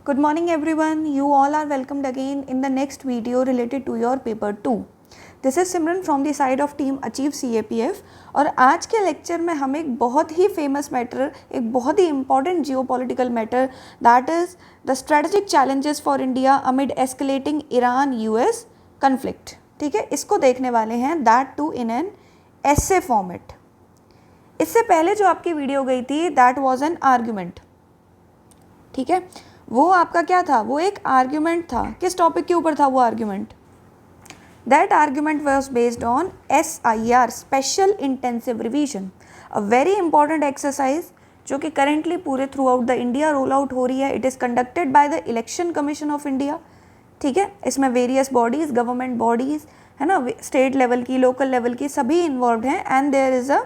Good morning everyone. You all are welcomed again in the next video related to your paper 2. This is Simran from the side of team Achieve CAPF और आज के lecture में हम एक बहुत ही famous matter, एक बहुत ही important geopolitical matter that is the strategic challenges for India amid escalating Iran US conflict. ठीक है, इसको देखने वाले हैं, that too in an essay format. इससे पहले जो आपकी वीडियो गई थी दैट वाज एन आर्ग्यूमेंट. ठीक है, वो आपका क्या था, वो एक आर्ग्यूमेंट था. किस टॉपिक के ऊपर था वो argument? That argument was based on SIR, special intensive revision, a very important exercise जो कि करेंटली पूरे throughout the India roll out हो रही है. It is conducted by the election commission of India. ठीक है, इसमें वेरियस बॉडीज़, गवर्नमेंट बॉडीज़ है ना, स्टेट लेवल की, लोकल लेवल की, सभी इन्वॉल्व हैं and there is a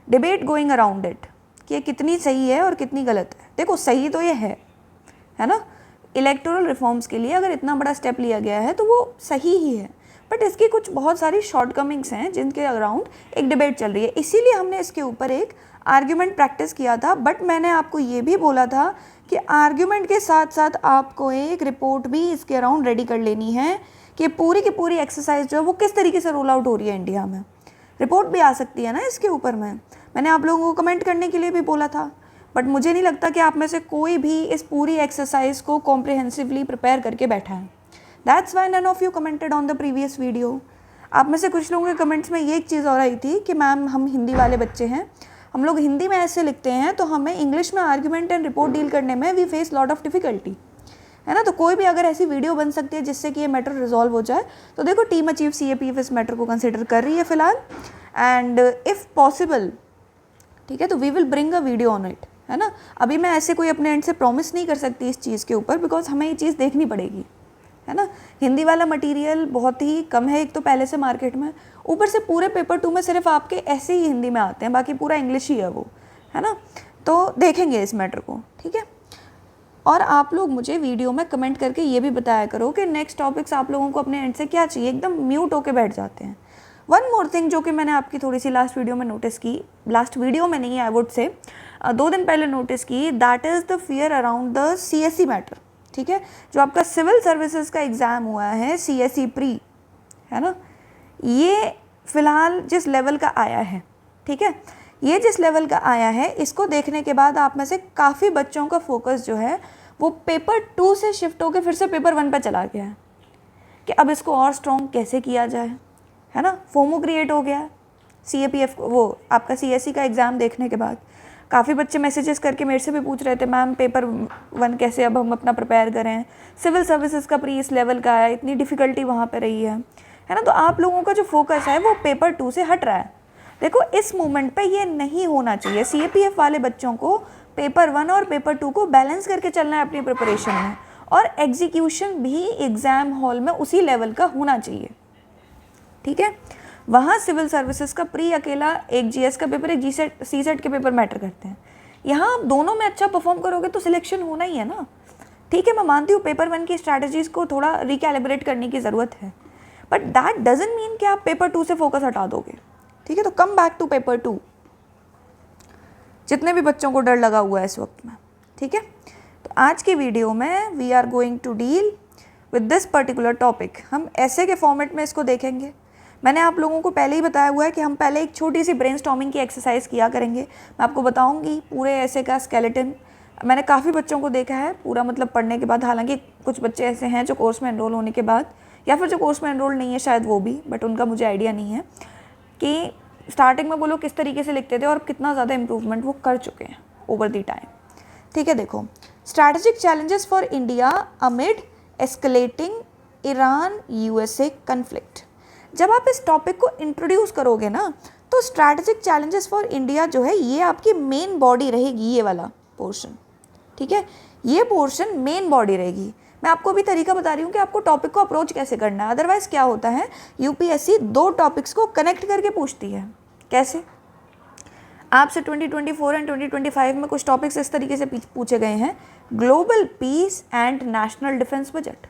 debate going around it कि ये कितनी सही है और कितनी गलत है. देखो, सही तो ये है ना, इलेक्टोरल रिफॉर्म्स के लिए अगर इतना बड़ा स्टेप लिया गया है तो वो सही ही है, बट इसकी कुछ बहुत सारी शॉर्टकमिंग्स हैं जिनके अराउंड एक डिबेट चल रही है. इसीलिए हमने इसके ऊपर एक आर्ग्यूमेंट प्रैक्टिस किया था. बट मैंने आपको ये भी बोला था कि आर्ग्यूमेंट के साथ साथ आपको एक रिपोर्ट भी इसके अराउंड रेडी कर लेनी है कि पूरी की पूरी एक्सरसाइज जो है वो किस तरीके से रोल आउट हो रही है इंडिया में. रिपोर्ट भी आ सकती है ना इसके ऊपर में. मैंने आप लोगों को कमेंट करने के लिए भी बोला था, बट मुझे नहीं लगता कि आप में से कोई भी इस पूरी एक्सरसाइज को कॉम्प्रिहेंसिवली प्रिपेयर करके बैठा है. That's why none of you commented on the previous video. आप में से कुछ लोगों के कमेंट्स में ये एक चीज़ हो रही थी कि मैम हम हिंदी वाले बच्चे हैं, हम लोग हिंदी में ऐसे लिखते हैं तो हमें इंग्लिश में आर्ग्यूमेंट एंड रिपोर्ट डील करने में we face lot of difficulty, है ना. तो कोई भी अगर ऐसी वीडियो बन सकती है जिससे कि ये मैटर रिजॉल्व हो जाए, तो देखो टीम अचीव CAPF इस मैटर को कंसिडर कर रही है फिलहाल, एंड इफ़ पॉसिबल, ठीक है, तो we will bring a video on it, है ना. अभी मैं ऐसे कोई अपने एंड से प्रॉमिस नहीं कर सकती इस चीज़ के ऊपर, बिकॉज हमें ये चीज़ देखनी पड़ेगी, है ना. हिंदी वाला मटेरियल बहुत ही कम है एक तो पहले से मार्केट में, ऊपर से पूरे पेपर 2 में सिर्फ आपके ऐसे ही हिंदी में आते हैं, बाकी पूरा इंग्लिश ही है वो, है ना. तो देखेंगे इस मैटर को, ठीक है. और आप लोग मुझे वीडियो में कमेंट करके ये भी बताया करो कि नेक्स्ट टॉपिक्स आप लोगों को अपने एंड से क्या चाहिए. एकदम म्यूट होके बैठ जाते हैं. वन मोर थिंग जो कि मैंने आपकी थोड़ी सी लास्ट वीडियो में नोटिस की, लास्ट वीडियो में नहीं, आई वुड से 2 दिन पहले नोटिस की, that is the fear around the CSE matter. ठीक है, जो आपका सिविल सर्विसेज का एग्ज़ाम हुआ है CSE प्री, है ना, ये फ़िलहाल जिस लेवल का आया है, ठीक है, ये जिस लेवल का आया है, इसको देखने के बाद आप में से काफ़ी बच्चों का फोकस जो है वो पेपर 2 से शिफ्ट होकर फिर से पेपर 1 पर चला गया है कि अब इसको और स्ट्रॉन्ग कैसे किया जाए, है ना. फोमो क्रिएट हो गया CAPF वो आपका CSE का एग्ज़ाम देखने के बाद. काफ़ी बच्चे मैसेजेस करके मेरे से भी पूछ रहे थे, मैम पेपर 1 कैसे अब हम अपना प्रिपेयर करें, सिविल सर्विसेज का प्री इस लेवल का आया, इतनी डिफ़िकल्टी वहाँ पे रही है ना. तो आप लोगों का जो फोकस है वो पेपर 2 से हट रहा है. देखो, इस मोमेंट पे ये नहीं होना चाहिए. CAPF वाले बच्चों को पेपर 1 और पेपर 2 को बैलेंस करके चलना है अपनी प्रिपरेशन में, और एग्जीक्यूशन भी एग्ज़ाम हॉल में उसी लेवल का होना चाहिए. ठीक है, वहाँ सिविल सर्विसेज का प्री अकेला, एक GS का पेपर, एक CSET के पेपर मैटर करते हैं. यहाँ आप दोनों में अच्छा परफॉर्म करोगे तो सिलेक्शन होना ही है ना. ठीक है, मैं मानती हूँ पेपर 1 की स्ट्रैटेजीज़ को थोड़ा रिकैलिब्रेट करने की ज़रूरत है, बट दैट डजंट मीन कि आप पेपर 2 से फोकस हटा दोगे. ठीक है, तो कम बैक टू पेपर 2, जितने भी बच्चों को डर लगा हुआ है इस वक्त में. ठीक है, तो आज की वीडियो में we are going to deal with this particular topic. हम ऐसे के फॉर्मेट में इसको देखेंगे. मैंने आप लोगों को पहले ही बताया हुआ है कि हम पहले एक छोटी सी ब्रेनस्टॉर्मिंग की एक्सरसाइज किया करेंगे. मैं आपको बताऊंगी पूरे ऐसे का स्केलेटन. मैंने काफ़ी बच्चों को देखा है पूरा मतलब पढ़ने के बाद, हालांकि कुछ बच्चे ऐसे हैं जो कोर्स में एनरोल होने के बाद, या फिर जो कोर्स में एनरोल नहीं है शायद वो भी, बट उनका मुझे आइडिया नहीं है कि स्टार्टिंग में वो लोग किस तरीके से लिखते थे और कितना ज़्यादा इम्प्रूवमेंट वो कर चुके हैं ओवर द टाइम. ठीक है, देखो, strategic challenges for India amid escalating Iran USA conflict. जब आप इस टॉपिक को इंट्रोड्यूस करोगे ना, तो स्ट्रैटेजिक चैलेंजेस फॉर इंडिया जो है ये आपकी मेन बॉडी रहेगी, ये वाला पोर्शन. ठीक है, ये पोर्शन मेन बॉडी रहेगी. मैं आपको अभी तरीका बता रही हूँ कि आपको टॉपिक को अप्रोच कैसे करना है. अदरवाइज़ क्या होता है, UPSC 2 टॉपिक्स को कनेक्ट करके पूछती है. कैसे? आपसे 2024 एंड 2025 में कुछ टॉपिक्स इस तरीके से पूछे गए हैं, global piece and national defence budget.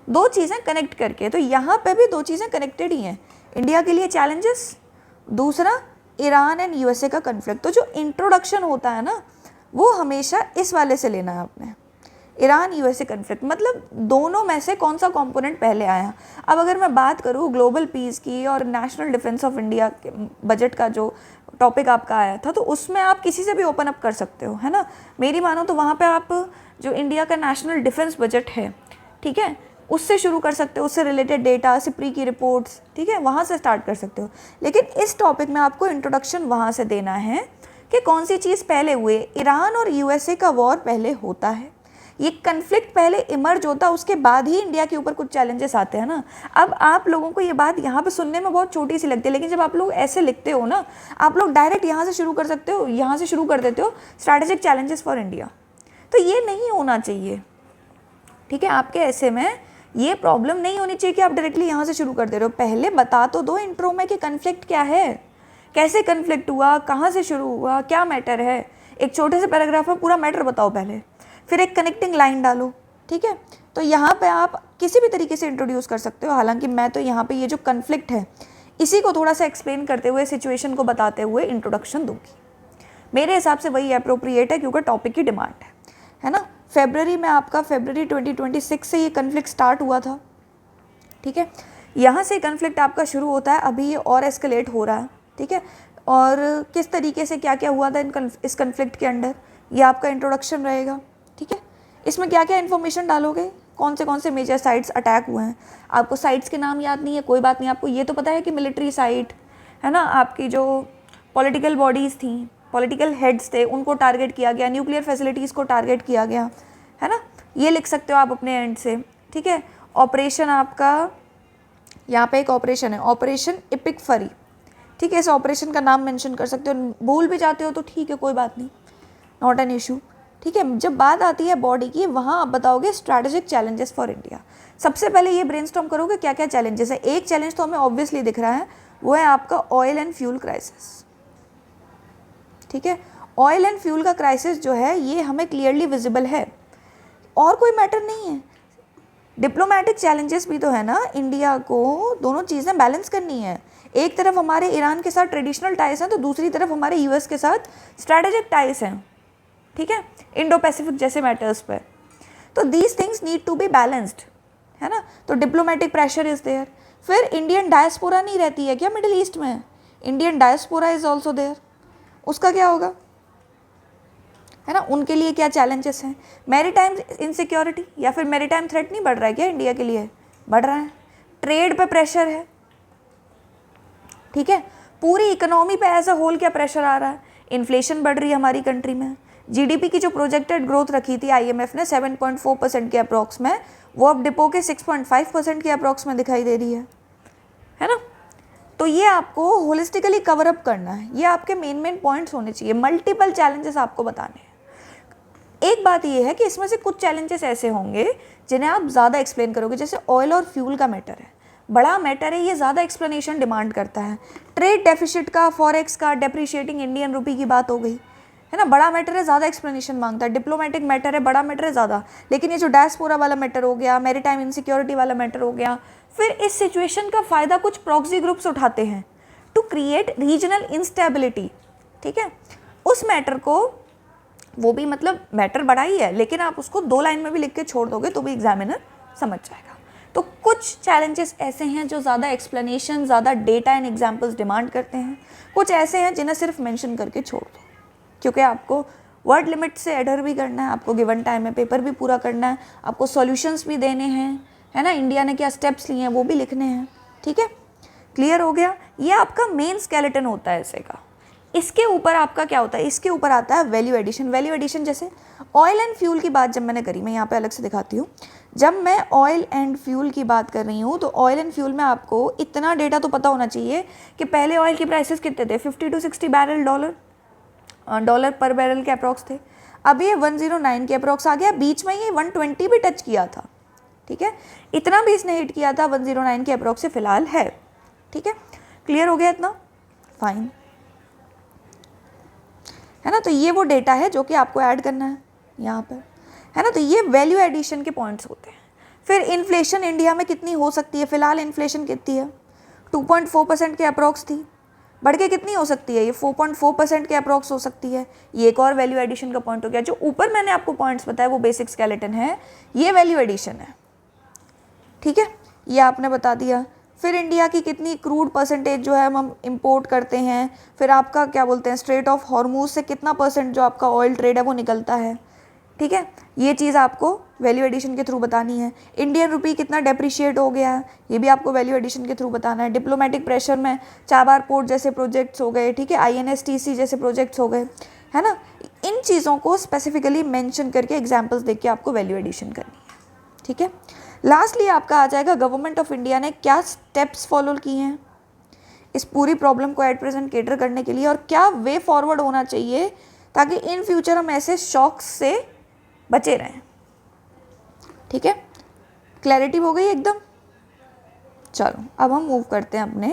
2 चीज़ें कनेक्ट करके, तो यहाँ पे भी 2 चीज़ें कनेक्टेड ही हैं. इंडिया के लिए चैलेंजेस, दूसरा ईरान एंड USA का कन्फ्लिक्ट. तो जो इंट्रोडक्शन होता है ना, वो हमेशा इस वाले से लेना है आपने. ईरान यूएसए कन्फ्लिक्ट, मतलब दोनों में से कौन सा कंपोनेंट पहले आया। अब अगर मैं बात करूँ ग्लोबल पीस की और national defence of India budget का जो टॉपिक आपका आया था, तो उसमें आप किसी से भी ओपन अप कर सकते हो, है ना। मेरी मानो तो वहाँ पे आप जो इंडिया का नेशनल डिफेंस बजट है, ठीक है, उससे शुरू कर सकते हो, उससे रिलेटेड डेटा, सिप्री की रिपोर्ट्स, ठीक है, वहाँ से स्टार्ट कर सकते हो। लेकिन इस टॉपिक में आपको इंट्रोडक्शन वहाँ से देना है कि कौन सी चीज़ पहले हुए। ईरान और यूएसए का वॉर पहले होता है, ये कन्फ्लिक्ट पहले इमर्ज होता है, उसके बाद ही इंडिया के ऊपर कुछ चैलेंजेस आते हैं ना। अब आप लोगों को ये बात यहाँ पे सुनने में बहुत छोटी सी लगती है, लेकिन जब आप लोग ऐसे लिखते हो ना, आप लोग डायरेक्ट यहाँ से शुरू कर सकते हो, यहाँ से शुरू कर देते हो स्ट्रैटेजिक चैलेंजेस फॉर इंडिया। तो ये नहीं होना चाहिए, ठीक है। आपके ऐसे में ये प्रॉब्लम नहीं होनी चाहिए कि आप डायरेक्टली यहाँ से शुरू कर दे रहे हो। पहले बता तो दो इंट्रो में कि कन्फ्लिक्ट क्या है, कैसे कन्फ्लिक्ट हुआ, कहाँ से शुरू हुआ, क्या मैटर है। एक छोटे से पैराग्राफ में पूरा मैटर बताओ पहले, फिर एक कनेक्टिंग लाइन डालो, ठीक है। तो यहाँ पे आप किसी भी तरीके से इंट्रोड्यूस कर सकते हो। हालांकि मैं तो यहाँ पे ये जो कन्फ्लिक्ट है इसी को थोड़ा सा एक्सप्लेन करते हुए, सिचुएशन को बताते हुए इंट्रोडक्शन दूंगी। मेरे हिसाब से वही अप्रोप्रिएट है क्योंकि टॉपिक की डिमांड है ना। फरवरी में आपका फरवरी 2026 से ये कन्फ्लिक्ट स्टार्ट हुआ था, ठीक है। यहाँ से कन्फ्लिक्ट आपका शुरू होता है, अभी ये और एस्केलेट हो रहा है, ठीक है। और किस तरीके से क्या क्या हुआ था इस कन्फ्लिक्ट के अंडर, ये आपका इंट्रोडक्शन रहेगा, ठीक है। इसमें क्या क्या इन्फॉर्मेशन डालोगे, कौन से मेजर साइट्स अटैक हुए हैं। आपको साइट्स के नाम याद नहीं है, कोई बात नहीं, आपको ये तो पता है कि मिलिट्री साइट है ना, आपकी जो पॉलिटिकल बॉडीज़ थी, पॉलिटिकल हेड्स थे, उनको टारगेट किया गया, न्यूक्लियर फैसिलिटीज़ को टारगेट किया गया, है ना। ये लिख सकते हो आप अपने एंड से, ठीक है। ऑपरेशन आपका यहाँ पे एक ऑपरेशन है, ऑपरेशन इपिक फरी, ठीक है। इस ऑपरेशन का नाम मेंशन कर सकते हो, भूल भी जाते हो तो ठीक है, कोई बात नहीं, नॉट एन इशू, ठीक है। जब बात आती है बॉडी की, वहाँ आप बताओगे स्ट्रैटेजिक चैलेंजेस फॉर इंडिया। सबसे पहले ये ब्रेनस्टॉर्म करोगे क्या क्या चैलेंजेस है। एक चैलेंज तो हमें ऑब्वियसली दिख रहा है, वो है आपका ऑयल एंड फ्यूल क्राइसिस, ठीक है। ऑयल एंड फ्यूल का क्राइसिस जो है ये हमें क्लियरली विजिबल है, और कोई मैटर नहीं है। डिप्लोमेटिक चैलेंजेस भी तो है ना, इंडिया को दोनों चीज़ें बैलेंस करनी है। एक तरफ हमारे ईरान के साथ ट्रेडिशनल टाइज हैं, तो दूसरी तरफ हमारे यूएस के साथ स्ट्रैटेजिक टाइज हैं, ठीक है, इंडो पैसिफिक जैसे मैटर्स पर। तो these things need to be balanced, है ना। तो डिप्लोमेटिक प्रेशर इज देयर। फिर इंडियन डायस्पोरा नहीं रहती है क्या मिडिल ईस्ट में, Indian diaspora is also there, उसका क्या होगा, है ना। उनके लिए क्या चैलेंजेस हैं। मैरीटाइम इनसिक्योरिटी या फिर मैरीटाइम थ्रेट नहीं बढ़ रहा है क्या इंडिया के लिए, बढ़ रहा है। ट्रेड पे प्रेशर है, ठीक है। पूरी इकोनॉमी पे एज अ होल क्या प्रेशर आ रहा है, इन्फ्लेशन बढ़ रही है हमारी कंट्री में। जीडीपी की जो प्रोजेक्टेड ग्रोथ रखी थी आईएमएफ ने 7.4% के अप्रॉक्स में, वो अब डिपो के 6.5% के अप्रॉक्स में दिखाई दे रही है ना। तो ये आपको होलिस्टिकली कवर अप करना है, ये आपके मेन पॉइंट्स होने चाहिए। मल्टीपल चैलेंजेस आपको बताने हैं। एक बात ये है कि इसमें से कुछ चैलेंजेस ऐसे होंगे जिन्हें आप ज़्यादा एक्सप्लेन करोगे, जैसे ऑयल और फ्यूल का मैटर है, बड़ा मैटर है, ये ज़्यादा एक्सप्लेनेशन डिमांड करता है। ट्रेड डेफिसिट का, फॉरेक्स का, डेप्रिशिएटिंग इंडियन रुपी की बात हो गई, है ना। बड़ा मैटर है, ज़्यादा एक्सप्लेनेशन मांगता है। डिप्लोमेटिक मैटर है, बड़ा मैटर है ज़्यादा। लेकिन ये जो डायस्पोरा वाला मैटर हो गया, मैरीटाइम इनसिक्योरिटी वाला मैटर हो गया, फिर इस सिचुएशन का फ़ायदा कुछ प्रॉक्सी ग्रुप्स उठाते हैं टू क्रिएट रीजनल इंस्टेबिलिटी, ठीक है। उस मैटर को, वो भी मतलब मैटर बड़ा ही है, लेकिन आप उसको 2 लाइन में भी लिख के छोड़ दोगे तो भी एग्जामिनर समझ जाएगा। तो कुछ चैलेंजेस ऐसे हैं जो ज़्यादा एक्सप्लेनेशन, ज़्यादा डेटा एंड एग्जाम्पल्स डिमांड करते हैं। कुछ ऐसे हैं जिन्हें सिर्फ मेंशन करके छोड़ दो, क्योंकि आपको वर्ड लिमिट से एडर भी करना है, आपको गिवन टाइम में पेपर भी पूरा करना है, आपको सॉल्यूशंस भी देने हैं, है ना। इंडिया ने क्या स्टेप्स लिए हैं वो भी लिखने हैं, ठीक है। क्लियर हो गया। ये आपका मेन स्केलेटन होता है ऐसे का। इसके ऊपर आपका क्या होता है, इसके ऊपर आता है वैल्यू एडिशन। वैल्यू एडिशन जैसे ऑयल एंड फ्यूल की बात जब मैंने करी, मैं यहाँ पे अलग से दिखाती हूँ। जब मैं ऑयल एंड फ्यूल की बात कर रही हूँ तो ऑयल एंड फ्यूल में आपको इतना डेटा तो पता होना चाहिए कि पहले ऑयल के प्राइसेस कितने थे, 50 to 60 डॉलर पर बैरल के अप्रॉक्स थे। अब ये 109 के अप्रॉक्स आ गया, बीच में ये 120 भी टच किया था, ठीक है। इतना भी इसने हिट किया था, 109 के अप्रॉक्स से फिलहाल है, ठीक है। क्लियर हो गया इतना, फाइन, है ना। तो ये वो डेटा है जो कि आपको ऐड करना है यहाँ पर, है ना। तो ये वैल्यू एडिशन के पॉइंट्स होते हैं। फिर इन्फ्लेशन इंडिया में कितनी हो सकती है, फिलहाल इन्फ्लेशन कितनी है, 2.4% के अप्रॉक्स थी। बढ़ के कितनी हो सकती है, ये 4.4% के अप्रॉक्स हो सकती है। ये एक और वैल्यू एडिशन का पॉइंट हो गया। जो ऊपर मैंने आपको पॉइंट्स बताया वो बेसिक स्केलेटन है, ये वैल्यू एडिशन है, ठीक है, ये आपने बता दिया। फिर इंडिया की कितनी क्रूड परसेंटेज जो है हम इंपोर्ट करते हैं, फिर आपका क्या बोलते हैं स्ट्रेट ऑफ हॉर्मूज से कितना परसेंट जो आपका ऑयल ट्रेड है वो निकलता है, ठीक है, ये चीज़ आपको वैल्यू एडिशन के थ्रू बतानी है। इंडियन रुपी कितना डेप्रिशिएट हो गया है, ये भी आपको वैल्यू एडिशन के थ्रू बताना है। डिप्लोमेटिक प्रेशर में चाबार पोर्ट जैसे प्रोजेक्ट्स हो गए, ठीक है, INSTC जैसे प्रोजेक्ट्स हो गए, है ना, इन चीज़ों को स्पेसिफिकली मेंशन करके एग्जांपल्स देख के आपको वैल्यू एडिशन करनी है, ठीक है। लास्टली आपका आ जाएगा गवर्नमेंट ऑफ इंडिया ने क्या स्टेप्स फॉलो किए हैं इस पूरी प्रॉब्लम को एट प्रेजेंट केटर करने के लिए, और क्या वे फॉरवर्ड होना चाहिए ताकि इन फ्यूचर हम ऐसे शॉक्स से बचे रहें, ठीक है। क्लैरिटी हो गई एकदम। चलो अब हम मूव करते हैं अपने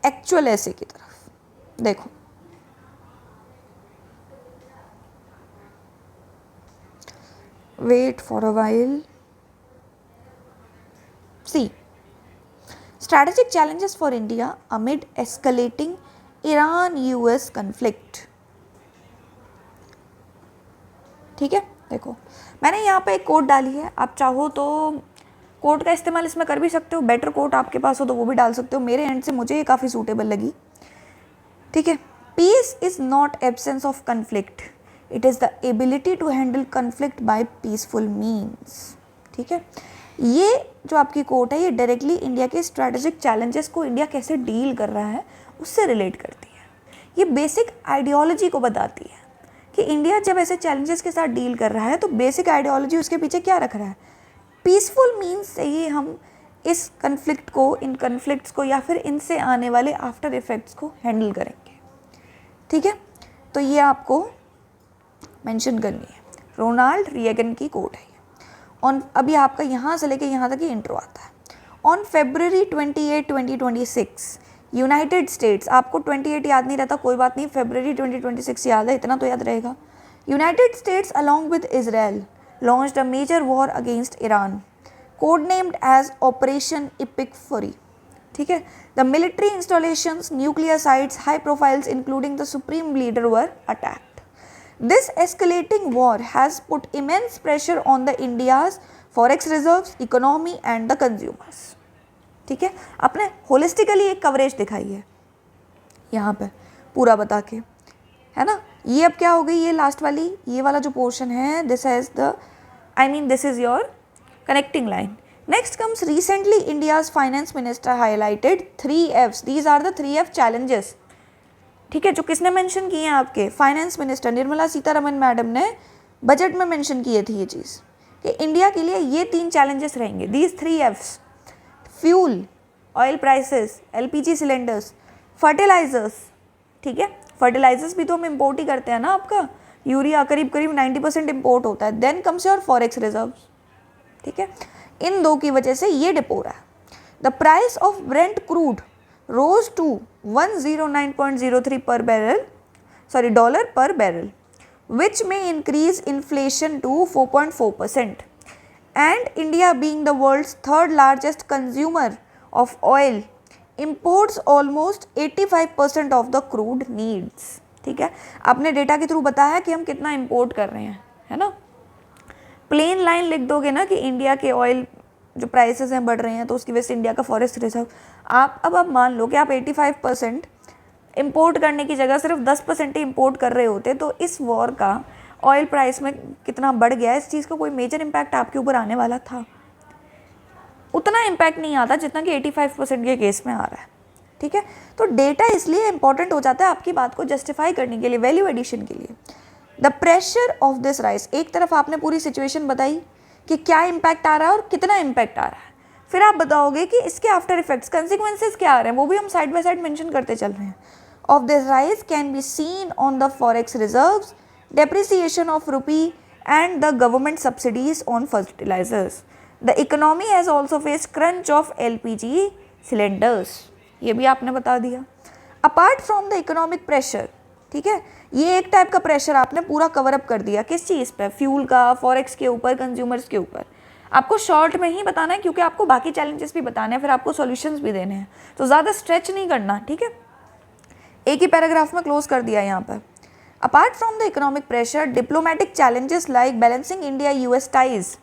एक्चुअल ऐसे की तरफ। देखो wait for a while. See strategic challenges for India amid escalating Iran-US conflict, ठीक है। देखो मैंने यहाँ पे एक कोट डाली है, आप चाहो तो कोट का इस्तेमाल इसमें कर भी सकते हो, बेटर कोट आपके पास हो तो वो भी डाल सकते हो। मेरे एंड से मुझे ये काफ़ी सूटेबल लगी, ठीक है। Peace is not absence of conflict, it is the ability to handle conflict by peaceful means, ठीक है। ये जो आपकी कोट है ये डायरेक्टली इंडिया के स्ट्रैटेजिक चैलेंजेस को इंडिया कैसे डील कर रहा है उससे रिलेट करती है। ये बेसिक आइडियोलॉजी को बताती है कि इंडिया जब ऐसे चैलेंजेस के साथ डील कर रहा है तो बेसिक आइडियोलॉजी उसके पीछे क्या रख रहा है, पीसफुल मीन्स से ही हम इस कन्फ्लिक्ट को, इन कन्फ्लिक्ट्स को या फिर इनसे आने वाले आफ्टर इफेक्ट्स को हैंडल करेंगे, ठीक है। तो ये आपको मेंशन करनी है, रोनाल्ड रीगन की कोट है। ऑन अभी आपका यहाँ से लेके यहाँ तक ही इंट्रो आता है। ऑन February 28, 2026 यूनाइटेड स्टेट्स, आपको 28 याद नहीं रहता कोई बात नहीं, February 2026 याद है, इतना तो याद रहेगा। United States along with Israel launched a major war against Iran code named as operation epic fury, ठीक है। The military installations, nuclear sites, high profiles including the supreme leader were attacked. This escalating war has put immense pressure on the India's forex reserves, economy and the consumers, ठीक है। आपने holistically एक coverage दिखाई है यहाँ पे पूरा बता के, है ना। ये अब क्या हो गई, ये लास्ट वाली, ये वाला जो पोर्शन है, this is your connecting line. Next comes recently India's finance minister highlighted 3Fs, these are the 3F challenges, ठीक है, जो किसने मेंशन किए हैं, आपके finance minister Nirmala Sitharaman madam ने बजट में मेंशन किए थे ये चीज़ कि इंडिया के लिए ये 3 चैलेंजेस रहेंगे, these 3Fs, fuel, oil prices, LPG cylinders, fertilisers, ठीक है। फर्टिलाइजर्स भी तो हम इम्पोर्ट ही करते हैं ना, आपका यूरिया करीब 90% इम्पोर्ट होता है। Then comes your forex reserves, ठीक है। इन दो की वजह से ये डिप हो रहा है। The price of Brent crude rose to 109.03 per barrel, dollar per barrel, which may increase inflation to 4.4%. And India, being the world's third largest consumer of oil, imports almost 85% of the crude needs, ठीक है। आपने data के through बताया कि हम कितना import कर रहे हैं, है ना। प्लेन लाइन लिख दोगे ना कि इंडिया के ऑयल जो प्राइसेस हैं बढ़ रहे हैं तो उसकी वजह से इंडिया का फॉरेस्ट रिजर्व, आप मान लो कि आप 85% इंपोर्ट करने की जगह सिर्फ 10% ही इंपोर्ट कर रहे होते तो इस वॉर का ऑयल प्राइस में कितना बढ़ गया है, इस चीज़ का कोई मेजर इम्पैक्ट आपके ऊपर आने वाला था। उतना इम्पैक्ट नहीं आता जितना कि 85% के केस में आ रहा है, ठीक है। तो डेटा इसलिए इंपॉर्टेंट हो जाता है आपकी बात को जस्टिफाई करने के लिए, वैल्यू एडिशन के लिए। The pressure of this rice, एक तरफ आपने पूरी सिचुएशन बताई कि क्या इम्पैक्ट आ रहा है और कितना इम्पैक्ट आ रहा है, फिर आप बताओगे कि इसके आफ्टर इफेक्ट्स, कंसिक्वेंसेज क्या आ रहे हैं, वो भी हम साइड बाय साइड मेंशन करते चल रहे हैं। Of this rise can be seen on the forex reserves, depreciation of rupee and the government subsidies on fertilisers. The economy has also faced crunch of LPG cylinders, ये भी आपने बता दिया। Apart from the economic pressure, ठीक है, ये एक type का प्रेशर आपने पूरा कवर अप कर दिया, किस चीज़ पे, फ्यूल का, फॉरेक्स के ऊपर, कंज्यूमर्स के ऊपर। आपको शॉर्ट में ही बताना है क्योंकि आपको बाकी चैलेंजेस भी बताने हैं, फिर आपको सॉल्यूशंस भी देने हैं, तो ज़्यादा स्ट्रेच नहीं करना, ठीक है। एक ही पैराग्राफ में क्लोज कर दिया यहाँ पर। Apart from the economic pressure, diplomatic challenges like balancing India US ties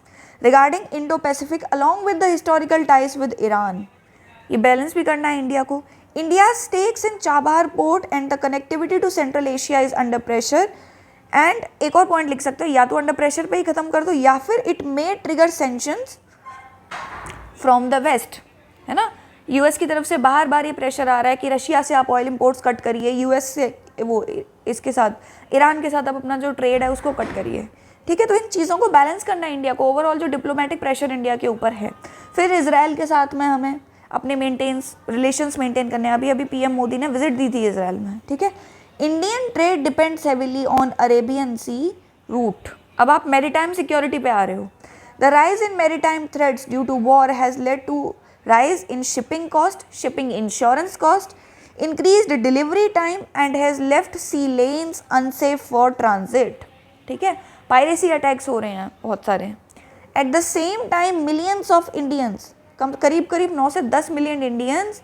regarding Indo Pacific along with the historical ties with Iran, ये बैलेंस भी करना है इंडिया को। India stakes in Chabahar port and the connectivity to central Asia is under pressure, and एक और point लिख सकते हो, या तो अंडर प्रेशर पे ही खत्म कर दो या फिर it may trigger sanctions from the west, है ना। यूएस की तरफ से बार बार ये प्रेशर आ रहा है कि रशिया से आप ऑयल इंपोर्ट्स कट करिए, यूएस से वो इसके साथ ईरान के साथ आप अपना जो ट्रेड है उसको कट करिए, ठीक है। तो इन चीज़ों को बैलेंस करना है इंडिया को, ओवरऑल जो डिप्लोमेटिक प्रेशर इंडिया के ऊपर है। फिर इसराइल के साथ में हमें अपने रिलेशंस मेंटेन करने हैं। अभी अभी पीएम मोदी ने विजिट दी थी इसराइल में, ठीक है। Indian trade depends heavily on Arabian sea route. अब आप मैरीटाइम सिक्योरिटी पे आ रहे हो। The rise in maritime threats due to war has led to rise in shipping cost, shipping insurance cost, increased delivery time and has left sea lanes unsafe for transit, ठीक है। Piracy attacks हो रहे हैं बहुत सारे। At the same time millions of Indians, करीब 9 से 10 million Indians,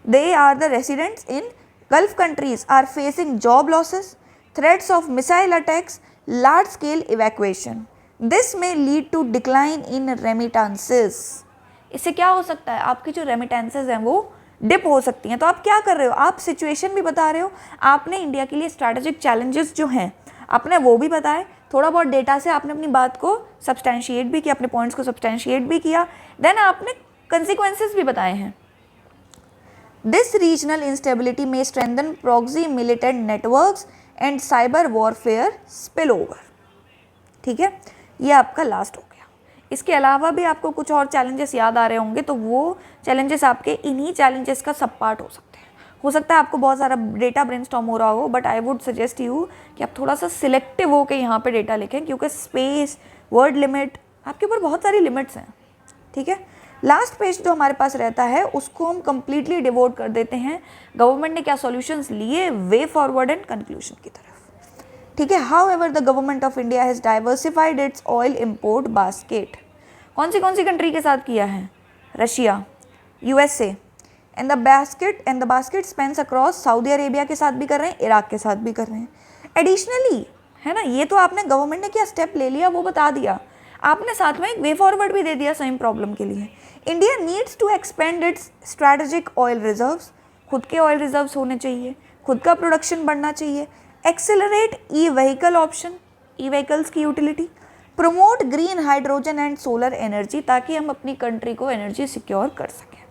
they are the residents in Gulf countries, are facing job losses, threats of missile attacks, large scale evacuation. This may lead to decline in remittances. इससे क्या हो सकता है, आपकी जो remittances हैं वो डिप हो सकती हैं। तो आप क्या कर रहे हो, आप सिचुएशन भी बता रहे हो, आपने इंडिया के लिए स्ट्रैटेजिक चैलेंजेस जो हैं आपने वो भी बताए, थोड़ा बहुत डेटा से आपने अपनी बात को सब्सटैंशिएट भी किया, अपने पॉइंट्स को सब्सटैंशिएट भी किया, देन आपने कंसिक्वेंसेस भी बताए हैं। दिस रीजनल इंस्टेबिलिटी में strengthen proxy militant networks and cyber warfare spill over, ठीक है। ये आपका लास्ट हो गया। इसके अलावा भी आपको कुछ और चैलेंजेस याद आ रहे होंगे, तो वो चैलेंजेस आपके इन्हीं चैलेंजेस का सब पार्ट हो सकते हैं। हो सकता है आपको बहुत सारा डेटा ब्रेनस्टॉर्म हो रहा हो, but I would suggest you कि आप थोड़ा सा सिलेक्टिव हो के यहाँ पे डेटा लिखें, क्योंकि स्पेस, वर्ड लिमिट, आपके ऊपर बहुत सारी लिमिट्स हैं, ठीक है। लास्ट पेज जो हमारे पास रहता है उसको हम कंप्लीटली डिवोट कर देते हैं गवर्नमेंट ने क्या सॉल्यूशंस लिए, वे फॉरवर्ड एंड कंक्लूजन की तरफ, ठीक है। How ever the government of India has diversified it's oil import basket. कौन सी कंट्री के साथ किया है, Russia, USA, and the basket Spence across Saudi Arabia के साथ भी कर रहे हैं, इराक के साथ भी कर रहे हैं। एडिशनली, है ना, ये तो आपने गवर्नमेंट ने क्या स्टेप ले लिया वो बता दिया, आपने साथ में एक वे फॉरवर्ड भी दे दिया सेम प्रॉब्लम के लिए। India needs to expand its strategic oil reserves, खुद के ऑयल रिजर्व्स होने चाहिए, खुद का प्रोडक्शन बढ़ना चाहिए। एक्सेलरेट ई व्हीकल ऑप्शन, ई व्हीकल्स की utility, promote green hydrogen and solar energy, ताकि हम अपनी कंट्री को एनर्जी सिक्योर कर सकें,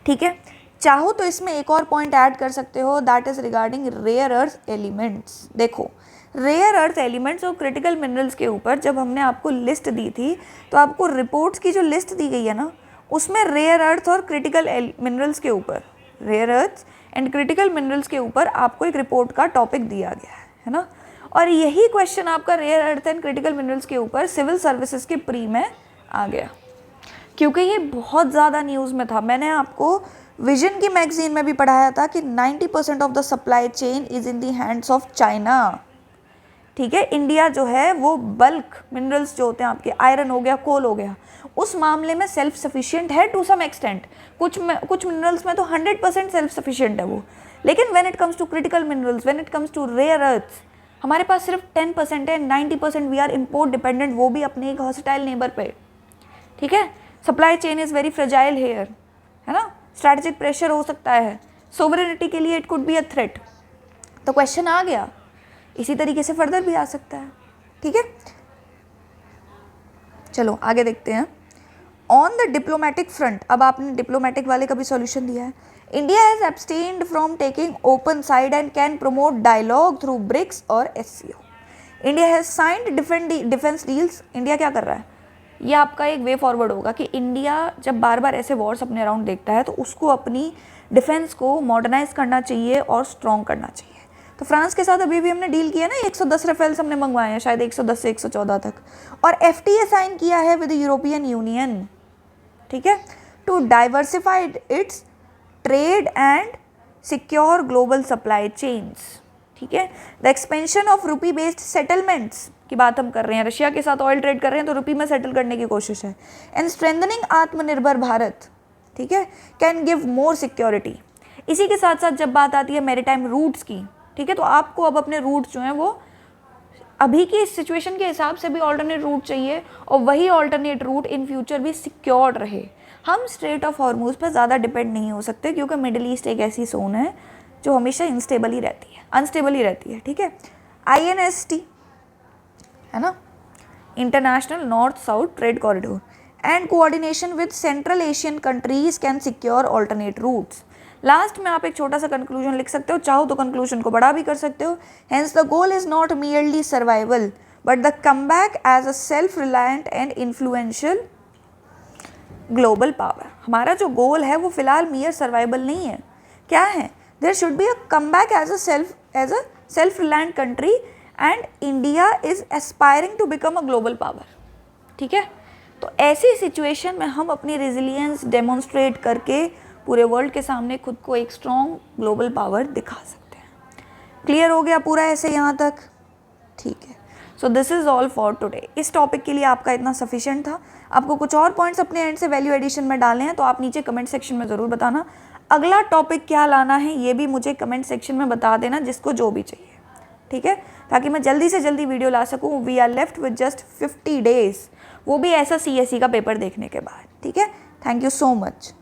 ठीक है। चाहो तो इसमें एक और पॉइंट ऐड कर सकते हो, that is regarding rare earth elements. देखो, रेयर अर्थ एलिमेंट्स और क्रिटिकल मिनरल्स के ऊपर जब हमने आपको लिस्ट दी थी, तो आपको रिपोर्ट्स की जो लिस्ट दी गई है ना, उसमें रेयर अर्थ और क्रिटिकल मिनरल्स के ऊपर, rare earth and critical minerals के ऊपर आपको एक रिपोर्ट का टॉपिक दिया गया है ना। और यही क्वेश्चन आपका rare earth and critical minerals के ऊपर सिविल सर्विसेज के प्री में आ गया, क्योंकि ये बहुत ज़्यादा न्यूज़ में था। मैंने आपको विजन की मैगजीन में भी पढ़ाया था कि 90% of the supply chain is in the hands of China, ठीक है। इंडिया जो है वो बल्क मिनरल्स जो होते हैं आपके, आयरन हो गया, कोल हो गया, उस मामले में सेल्फ सफिशिएंट है टू सम एक्सटेंट। कुछ मिनरल्स में तो 100% सेल्फ सफिशिएंट है वो, लेकिन when it comes to critical minerals, when it comes to rare earths, हमारे पास सिर्फ 10% है, 90% वी आर इम्पोर्ट डिपेंडेंट, वो भी अपने एक हॉस्टाइल नेबर पे, ठीक है। Supply chain is very fragile here, है ना, स्ट्रैटेजिक प्रेशर हो सकता है, सोवरेनिटी के लिए it could be a threat. तो क्वेश्चन आ गया, इसी तरीके से फर्दर भी आ सकता है, ठीक है। चलो आगे देखते हैं। ऑन द डिप्लोमेटिक फ्रंट, अब आपने डिप्लोमेटिक वाले का भी सॉल्यूशन दिया है। India has abstained from taking open side and can promote dialogue through BRICS और SCO. India has signed defence deals. India क्या कर रहा है, ये आपका एक वे फॉरवर्ड होगा कि इंडिया जब बार बार ऐसे वॉर्स अपने अराउंड देखता है तो उसको अपनी डिफेंस को मॉडर्नाइज करना चाहिए और स्ट्रॉन्ग करना चाहिए। तो फ्रांस के साथ अभी भी हमने डील किया ना, 110 राफेल्स हमने मंगवाए हैं, शायद 110 से 114 तक, और एफटीए साइन किया है विद यूरोपियन यूनियन, ठीक है, to diversified its trade and secure global supply chains, ठीक है। The expansion of rupee based settlements की बात हम कर रहे हैं, रशिया के साथ ऑयल ट्रेड कर रहे हैं तो रुपी में सेटल करने की कोशिश है। एंड स्ट्रेंथनिंग आत्मनिर्भर भारत, ठीक है, कैन गिव मोर सिक्योरिटी। इसी के साथ साथ जब बात आती है मैरीटाइम रूट्स की, ठीक है, तो आपको अब अपने रूट्स जो हैं वो अभी की सिचुएशन के हिसाब से भी ऑल्टरनेट रूट चाहिए और वही ऑल्टरनेट रूट इन फ्यूचर भी सिक्योर्ड रहे। हम स्ट्रेट ऑफ हॉर्मूज पर ज़्यादा डिपेंड नहीं हो सकते क्योंकि मिडिल ईस्ट एक ऐसी जोन है जो हमेशा अनस्टेबल ही रहती है, ठीक है। INST है ना, international north south trade corridor and coordination with central Asian countries can secure alternate roots. Last में आप एक छोटा सा कंक्लूजन लिख सकते हो, चाहो तो कंक्लूजन को बड़ा भी कर सकते हो। Hence the goal is not merely survival but the comeback as a self reliant and influential global power. हमारा जो गोल है वो फिलहाल मियर सर्वाइवल नहीं है, क्या है, there should be a comeback as a self reliant country and India is aspiring to become a global power, ठीक है। तो ऐसी सिचुएशन में हम अपनी रेजिलियंस डेमोन्स्ट्रेट करके पूरे वर्ल्ड के सामने खुद को एक स्ट्रॉन्ग ग्लोबल पावर दिखा सकते हैं। क्लियर हो गया पूरा ऐसे यहाँ तक, ठीक है। So this is all for today. इस टॉपिक के लिए आपका इतना सफिशिएंट था। आपको कुछ और पॉइंट्स अपने एंड से वैल्यू एडिशन में डालने हैं तो आप नीचे कमेंट सेक्शन में ज़रूर बताना। अगला टॉपिक क्या लाना है ये भी मुझे कमेंट सेक्शन में बता देना, जिसको जो भी चाहिए, ठीक है, ताकि मैं जल्दी से जल्दी वीडियो ला सकूँ। We are left with just 50 days, वो भी ऐसा CSE का पेपर देखने के बाद, ठीक है। Thank you so much.